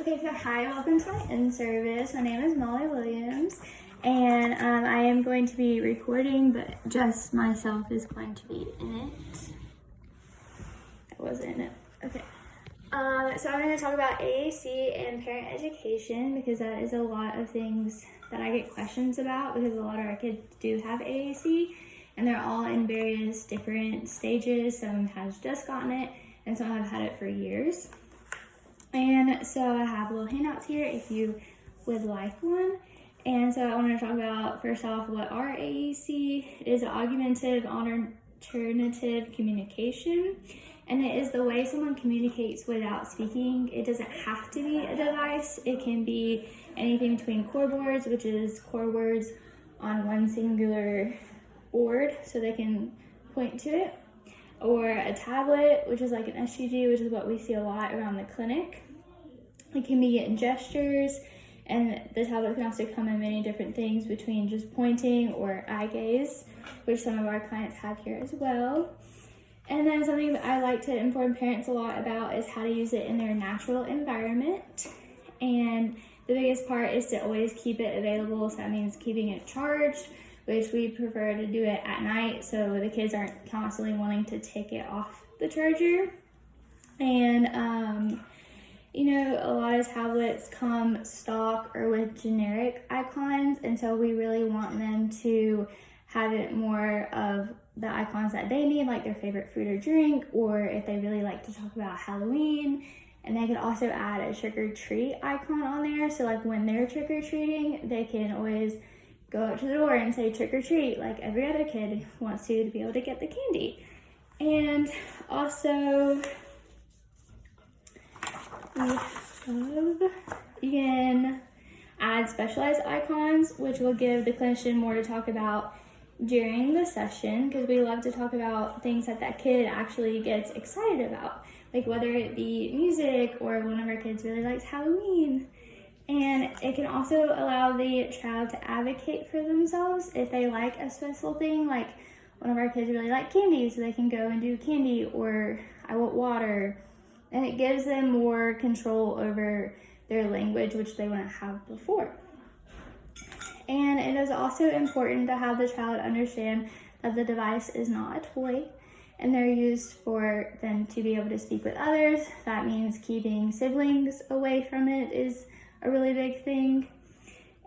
Okay, so hi, welcome to my Inservice. My name is Molly Williams, and I am going to be recording, but just myself is going to be in it. I wasn't in it. Okay. So I'm going to talk about AAC and Parent Education because that is a lot of things that I get questions about because a lot of our kids do have AAC, and they're all in various different stages. Some has just gotten it, and some have had it for years. And so I have little handouts here if you would like one. And so I want to talk about, first off, what are AAC? It is augmentative alternative communication, and it is the way someone communicates without speaking. It doesn't have to be a device. It can be anything between core boards, which is core words on one singular board so they can point to it, or a tablet, which is like an SGG, which is what we see a lot around the clinic. It can be in gestures, and the tablet can also come in many different things between just pointing or eye gaze, which some of our clients have here as well. And then something that I like to inform parents a lot about is how to use it in their natural environment. And the biggest part is to always keep it available, so that means keeping it charged, which we prefer to do it at night so the kids aren't constantly wanting to take it off the charger. And, a lot of tablets come stock or with generic icons, and so we really want them to have it more of the icons that they need, like their favorite food or drink, or if they really like to talk about Halloween. And they could also add a trick or treat icon on there, so like when they're trick or treating, they can always go up to the door and say trick or treat like every other kid wants to be able to get the candy. And also you can add specialized icons, which will give the clinician more to talk about during the session, because we love to talk about things that kid actually gets excited about, like whether it be music or one of our kids really likes Halloween. And it can also allow the child to advocate for themselves if they like a special thing, like one of our kids really like candy, so they can go and do candy, or I want water. And it gives them more control over their language, which they wouldn't have before. And it is also important to have the child understand that the device is not a toy, and they're used for them to be able to speak with others. That means keeping siblings away from it is a really big thing.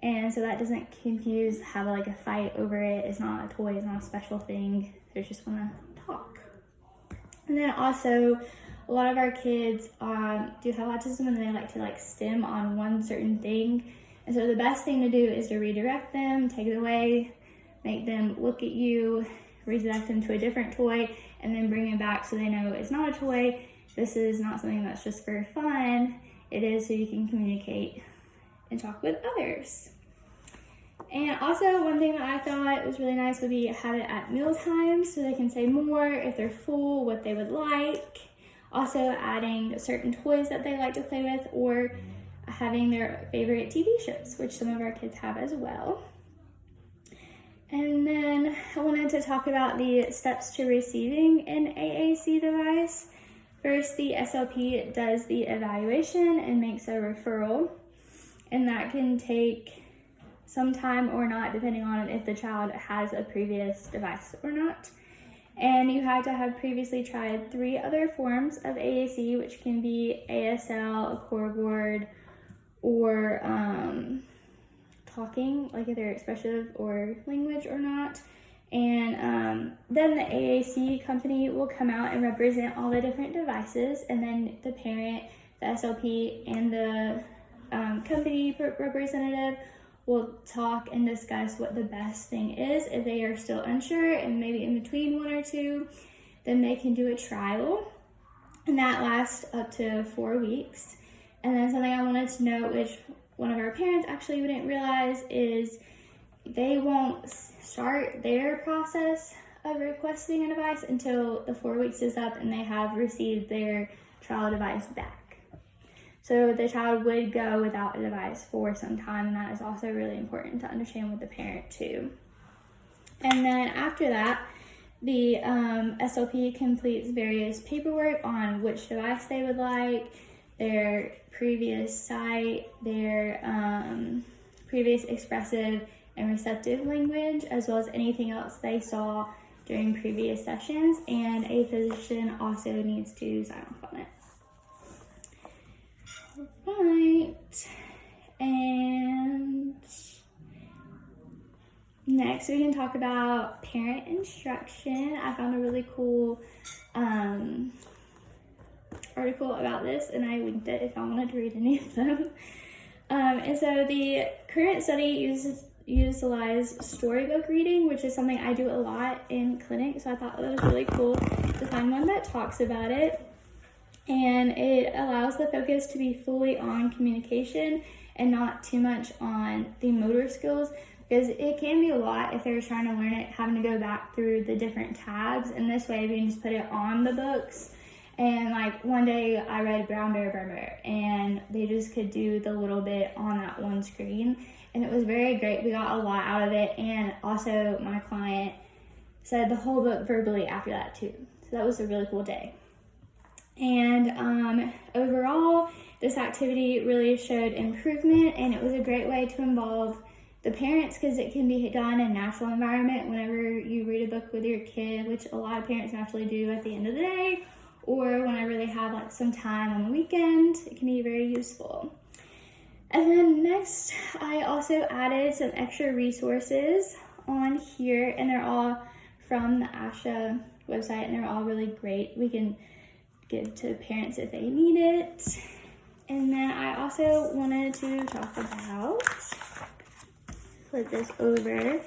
And so that doesn't confuse, have like a fight over it. It's not a toy, it's not a special thing. They just want to talk. And then also, a lot of our kids do have autism, and they like to stim on one certain thing. And so the best thing to do is to redirect them, take it away, make them look at you, redirect them to a different toy, and then bring it back so they know it's not a toy. This is not something that's just for fun. It is so you can communicate and talk with others. And also, one thing that I thought was really nice would be have it at mealtime so they can say more if they're full, what they would like. Also adding certain toys that they like to play with, or having their favorite TV shows, which some of our kids have as well. And then I wanted to talk about the steps to receiving an AAC device. First, the SLP does the evaluation and makes a referral, and that can take some time or not, depending on if the child has a previous device or not. And you have to have previously tried 3 other forms of AAC, which can be ASL, a core board, or talking, like if they're expressive or language or not. And then the AAC company will come out and represent all the different devices, and then the parent, the SLP, and the company representative will talk and discuss what the best thing is. If they are still unsure and maybe in between 1 or 2, then they can do a trial, and that lasts up to 4 weeks. And then something I wanted to note, which one of our parents actually didn't realize, is they won't start their process of requesting a device until the 4 weeks is up and they have received their trial device back. So the child would go without a device for some time, and that is also really important to understand with the parent too. And then after that, the SLP completes various paperwork on which device they would like, their previous sight, their previous expressive and receptive language, as well as anything else they saw during previous sessions, and a physician also needs to sign off on it. Right, and next we can talk about parent instruction. I found a really cool article about this, and I linked it if I wanted to read any of them. And so the current study utilized storybook reading, which is something I do a lot in clinic, so I thought that was really cool to find one that talks about it. And it allows the focus to be fully on communication and not too much on the motor skills, because it can be a lot if they're trying to learn it, having to go back through the different tabs. And this way we can just put it on the books. And like one day I read Brown Bear, and they just could do the little bit on that one screen. And it was very great. We got a lot out of it. And also my client said the whole book verbally after that too. So that was a really cool day. And overall, this activity really showed improvement, and it was a great way to involve the parents, because it can be done in a natural environment whenever you read a book with your kid, which a lot of parents naturally do at the end of the day, or whenever they have like some time on the weekend. It can be very useful. And then next, I also added some extra resources on here, and they're all from the ASHA website, and they're all really great. We can give to parents if they need it. And then I also wanted to talk about, flip this over,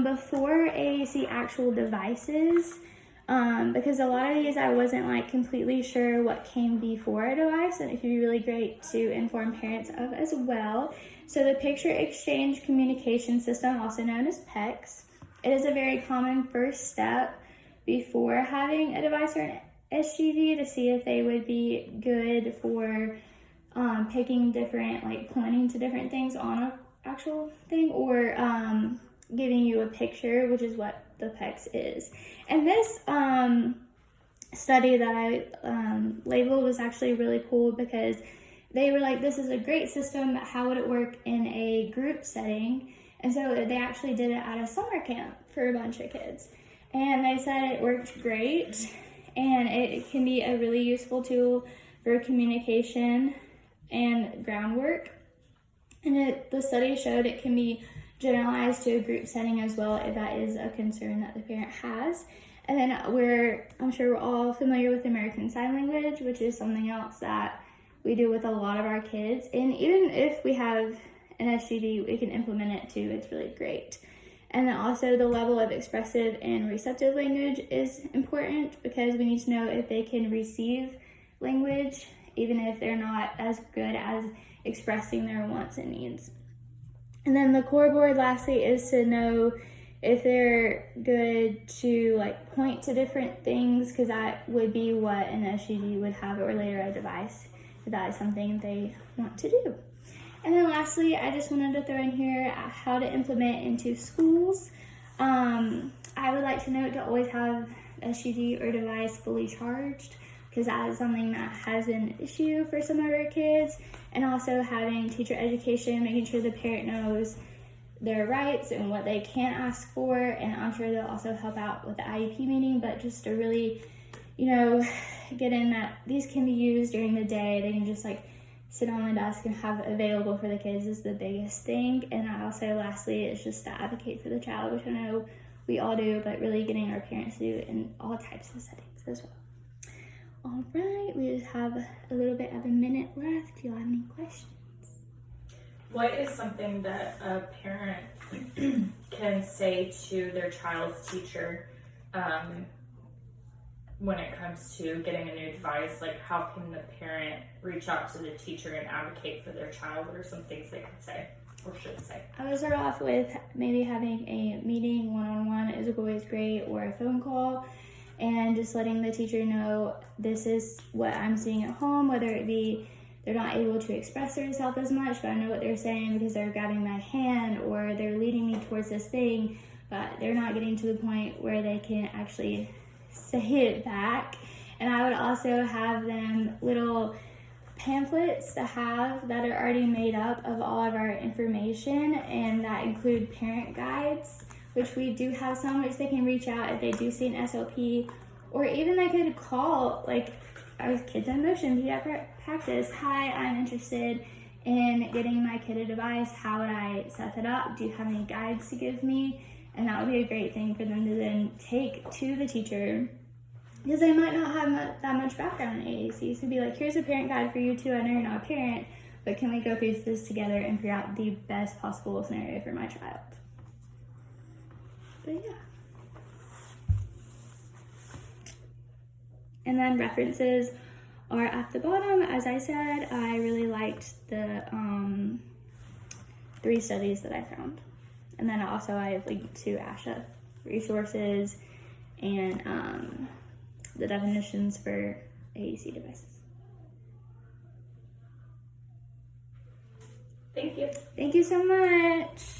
before AAC actual devices, because a lot of these I wasn't like completely sure what came before a device, and it could be really great to inform parents of as well. So the Picture Exchange Communication System, also known as PECS, it is a very common first step before having a device or an SGD to see if they would be good for picking different, like pointing to different things on an actual thing, or giving you a picture, which is what the PECS is. And this study that I labeled was actually really cool, because they were like, this is a great system, but how would it work in a group setting? And so they actually did it at a summer camp for a bunch of kids. And they said it worked great, and it can be a really useful tool for communication and groundwork. And the study showed it can be generalized to a group setting as well, if that is a concern that the parent has. And then I'm sure we're all familiar with American Sign Language, which is something else that we do with a lot of our kids. And even if we have an SGD, we can implement it too. It's really great. And then also the level of expressive and receptive language is important, because we need to know if they can receive language, even if they're not as good as expressing their wants and needs. And then the core board lastly is to know if they're good to like point to different things, because that would be what an SGD would have, or later a device, if that is something they want to do. And then lastly, I just wanted to throw in here how to implement into schools. I would like to note to always have SGD or device fully charged, because that is something that has been an issue for some of our kids. And also having teacher education, making sure the parent knows their rights and what they can ask for. And I'm sure they'll also help out with the IEP meeting, but just to really, get in that these can be used during the day. They can just like sit on the desk and have available for the kids is the biggest thing. And I also, lastly, is just to advocate for the child, which I know we all do, but really getting our parents to do it in all types of settings as well. All right, we just have a little bit of a minute left. Do you have any questions? What is something that a parent can say to their child's teacher when it comes to getting a new device? Like, how can the parent reach out to the teacher and advocate for their child? What are some things they could say or should say? I would start off with maybe having a meeting one-on-one is always great, or a phone call, and just letting the teacher know this is what I'm seeing at home, whether it be they're not able to express themselves as much, but I know what they're saying because they're grabbing my hand, or they're leading me towards this thing, but they're not getting to the point where they can actually say it back. And I would also have them little pamphlets that are already made up of all of our information, and that include parent guides, which we do have some, which they can reach out if they do see an SLP, or even they could call, like our Kids in Motion pediatric practice. Hi, I'm interested in getting my kid a device. How would I set that up? Do you have any guides to give me? And that would be a great thing for them to then take to the teacher, because they might not have that much background in AAC. So be like, here's a parent guide for you too. I know you're not a parent, but can we go through this together and figure out the best possible scenario for my child? But yeah. And then references are at the bottom. As I said, I really liked the 3 studies that I found. And then also I linked to ASHA resources and the definitions for AAC devices. Thank you. Thank you so much.